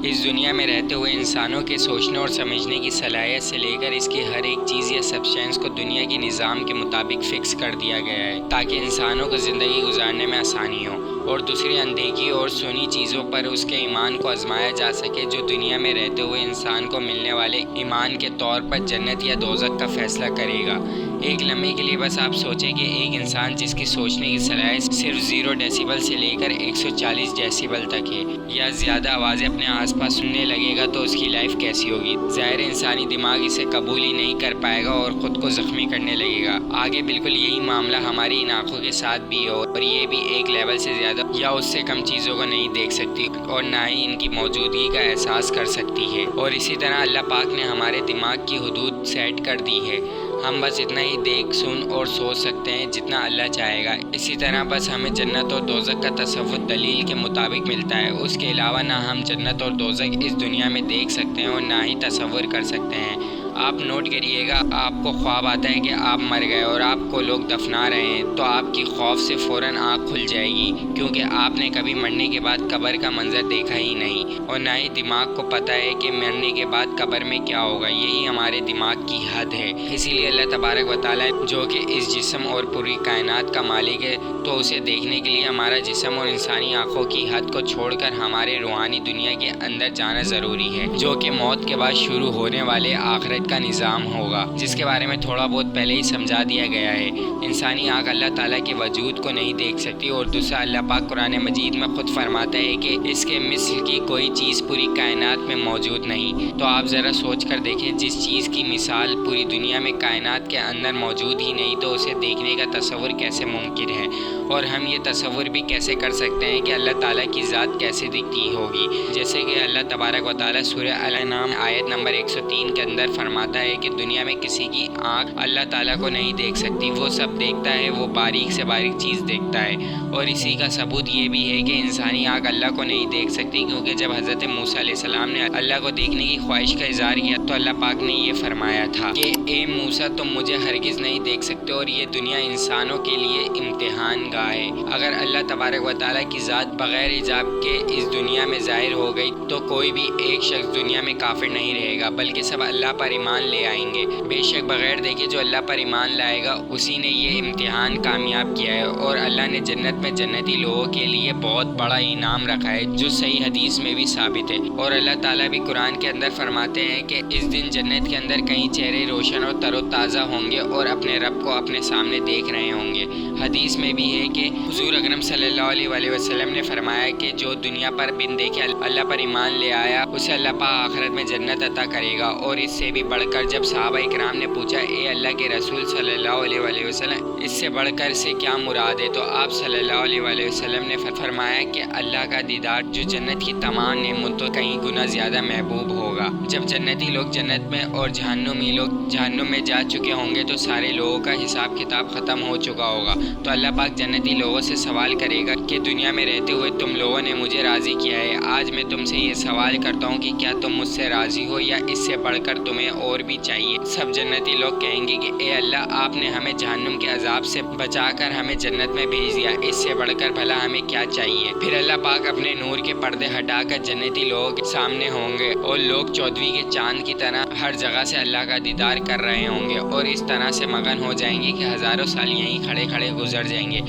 اس دنیا میں رہتے ہوئے انسانوں کے سوچنے اور سمجھنے کی صلاحیت سے لے کر اس کی ہر ایک چیز یا سبسٹینس کو دنیا کے نظام کے مطابق فکس کر دیا گیا ہے تاکہ انسانوں کو زندگی گزارنے میں آسانی ہو، اور دوسری اندیکھی اور سنی چیزوں پر اس کے ایمان کو آزمایا جا سکے جو دنیا میں رہتے ہوئے انسان کو ملنے والے ایمان کے طور پر جنت یا دوزخ کا فیصلہ کرے گا۔ ایک لمحے کے لیے بس آپ سوچیں کہ ایک انسان جس کی سوچنے کی صلاحیت صرف 0 ڈیسیبل سے لے کر 140 ڈیسیبل تک ہے یا زیادہ آوازیں اپنے آس پاس سننے لگے گا تو اس کی لائف کیسی ہوگی؟ ظاہر انسانی دماغ اسے قبول ہی نہیں کر پائے گا اور خود کو زخمی کرنے لگے گا۔ آگے بالکل یہی معاملہ ہماری ان آنکھوں کے ساتھ بھی ہو، اور یہ بھی ایک لیول سے زیادہ یا اس سے کم چیزوں کو نہیں دیکھ سکتی اور نہ ہی ان کی موجودگی کا احساس کر سکتی ہے، اور اسی طرح اللہ پاک نے ہمارے دماغ کی حدود سیٹ کر دی ہے۔ ہم بس اتنا ہی دیکھ سن اور سوچ سکتے ہیں جتنا اللہ چاہے گا۔ اسی طرح بس ہمیں جنت اور دوزخ کا تصور دلیل کے مطابق ملتا ہے، اس کے علاوہ نہ ہم جنت اور دوزخ اس دنیا میں دیکھ سکتے ہیں اور نہ ہی تصور کر سکتے ہیں۔ آپ نوٹ کریے گا، آپ کو خواب آتا ہے کہ آپ مر گئے اور آپ کو لوگ دفنا رہے ہیں تو آپ کی خوف سے فوراً آنکھ کھل جائے گی، کیونکہ آپ نے کبھی مرنے کے بعد قبر کا منظر دیکھا ہی نہیں، اور نہ ہی دماغ کو پتہ ہے کہ مرنے کے بعد قبر میں کیا ہوگا۔ یہی ہمارے دماغ کی حد ہے۔ اسی لیے اللہ تبارک و تعالیٰ جو کہ اس جسم اور پوری کائنات کا مالک ہے، تو اسے دیکھنے کے لیے ہمارا جسم اور انسانی آنکھوں کی حد کو چھوڑ کر ہمارے روحانی دنیا کے اندر جانا ضروری ہے، جو کہ موت کے بعد شروع ہونے والے آخرت کا نظام ہوگا، جس کے بارے میں تھوڑا بہت پہلے ہی سمجھا دیا گیا ہے۔ انسانی آنکھ اللہ تعالیٰ کے وجود کو نہیں دیکھ سکتی، اور دوسرا اللہ پاک قرآن مجید میں خود فرماتا ہے کہ اس کے مثل کی کوئی چیز پوری کائنات میں موجود نہیں۔ تو آپ ذرا سوچ کر دیکھیں، جس چیز کی مثال پوری دنیا میں کائنات کے اندر موجود ہی نہیں تو اسے دیکھنے کا تصور کیسے ممکن ہے؟ اور ہم یہ تصور بھی کیسے کر سکتے ہیں کہ اللہ تعالیٰ کی ذات کیسے دکھتی ہوگی؟ جیسے کہ اللہ تبارک و تعالیٰ سورہ الانعام آیت نمبر 103 کے اندر فرماتا ہے کہ دنیا میں کسی کی آنکھ اللہ تعالیٰ کو نہیں دیکھ سکتی، وہ سب دیکھتا ہے، وہ باریک سے باریک چیز دیکھتا ہے۔ اور اسی کا ثبوت یہ بھی ہے کہ انسانی آنکھ اللہ کو نہیں دیکھ سکتی، کیونکہ جب حضرت موسیٰ علیہ السلام نے اللہ کو دیکھنے کی خواہش کا اظہار کیا تو اللہ پاک نے یہ فرمایا تھا کہ اے موسیٰ، تم مجھے ہرگز نہیں دیکھ سکتے، اور یہ دنیا انسانوں کے لیے امتحان گاہ ہے۔ اگر اللہ تبارک و تعالیٰ کی ذات بغیر حجاب کے اس دنیا میں ظاہر ہو گئی تو کوئی بھی ایک شخص دنیا میں کافر نہیں رہے گا، بلکہ سب اللہ پر ایمان لے آئیں گے۔ بے شک بغیر دیکھے جو اللہ پر ایمان لائے گا اسی نے یہ امتحان کامیاب کیا ہے، اور اللہ نے جنت میں جنتی لوگوں کے لیے بہت بڑا انعام رکھا ہے، جو صحیح حدیث میں بھی ثابت ہے۔ اور اللہ تعالیٰ بھی قرآن کے اندر فرماتے ہیں کہ اس دن جنت کے اندر کئی چہرے روشن اور تر و تازہ ہوں گے اور اپنے رب کو اپنے سامنے دیکھ رہے ہوں گے۔ حدیث میں بھی ہے کہ حضور اکرم صلی اللہ علیہ وسلم نے فرمایا کہ جو دنیا پر بن دیکھے اللہ پر ایمان لے آیا اسے اللہ پاک آخرت میں جنت عطا کرے گا۔ اور اس سے بھی بڑھ کر جب صحابہ اکرام نے پوچھا اے اللہ کے رسول صلی اللہ علیہ وسلم، اس سے بڑھ کر سے کیا مراد ہے، تو آپ صلی اللہ علیہ وسلم نے فرمایا کہ اللہ کا دیدار، جو جنت کی تمام نعمتوں کہیں گنا زیادہ محبوب ہوگا۔ جب جنتی لوگ جنت میں اور جہنمی لوگ جہنم میں جا چکے ہوں گے تو سارے لوگوں کا حساب کتاب ختم ہو چکا ہوگا، تو اللہ پاک جنتی لوگوں سے سوال کرے گا کہ دنیا میں رہتے ہوئے تم لوگوں نے مجھے راضی کیا ہے، آج میں تم سے یہ سوال کرتا ہوں کہ کیا تم مجھ سے راضی ہو یا اس سے بڑھ کر تمہیں اور بھی چاہیے؟ سب جنتی لوگ کہیں گے کہ اے اللہ، آپ نے ہمیں جہنم کے عذاب سے بچا کر ہمیں جنت میں بھیج دیا، اس سے بڑھ کر بھلا ہمیں کیا چاہیے؟ پھر اللہ پاک اپنے نور کے پردے ہٹا کر جنتی لوگوں کے سامنے ہوں گے، اور لوگ 14ویں کے چاند کی طرح ہر جگہ سے اللہ کا دیدار کر رہے ہوں گے، اور اس طرح سے مگن ہو جائیں گے کہ ہزاروں سال یہیں کھڑے کھڑے گزر جائیں گے،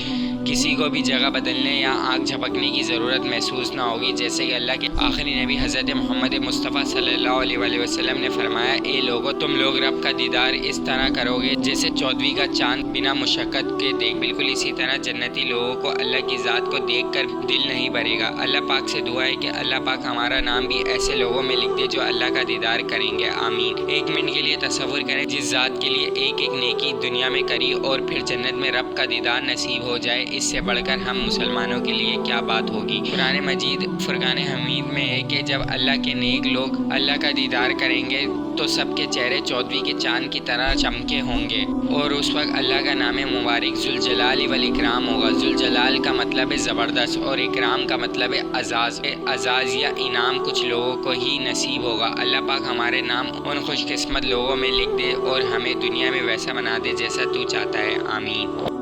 کسی کو بھی جگہ بدلنے یا آنکھ جھپکنے کی ضرورت محسوس نہ ہوگی۔ جیسے کہ اللہ کے آخری نبی حضرت محمد مصطفیٰ صلی اللہ علیہ وسلم نے فرمایا، اے لوگو، تم لوگ رب کا دیدار اس طرح کرو گے جیسے 14ویں کا چاند بنا مشقت کے دیکھ۔ بالکل اسی طرح جنتی لوگوں کو اللہ کی ذات کو دیکھ کر دل نہیں بھرے گا۔ اللہ پاک سے دعا ہے کہ اللہ پاک ہمارا نام بھی ایسے لوگوں میں لکھ دے جو اللہ کا دیدار کریں گے، آمین۔ ایک منٹ کے لیے تصور کریں، جس ذات کے لیے ایک ایک نیکی دنیا میں کری اور پھر جنت میں رب کا دیدار نصیب ہو جائے، اس سے بڑھ کر ہم مسلمانوں کے لیے کیا بات ہوگی؟ قرآن مجید فرقان حمید میں ہے کہ جب اللہ کے نیک لوگ اللہ کا دیدار کریں گے تو سب کے چہرے 14ویں کے چاند کی طرح چمکے ہوں گے، اور اس وقت اللہ کا نام مبارک ذوالجلال والاکرام ہوگا۔ ذوالجلال کا مطلب ہے زبردست، اور اکرام کا مطلب ہے اعزاز۔ اعزاز یا انعام کچھ لوگوں کو ہی نصیب ہوگا۔ اللہ پاک ہمارے نام ان خوش قسمت لوگوں میں لکھ دے اور ہمیں دنیا میں ویسا بنا دے جیسا تو چاہتا ہے، آمین۔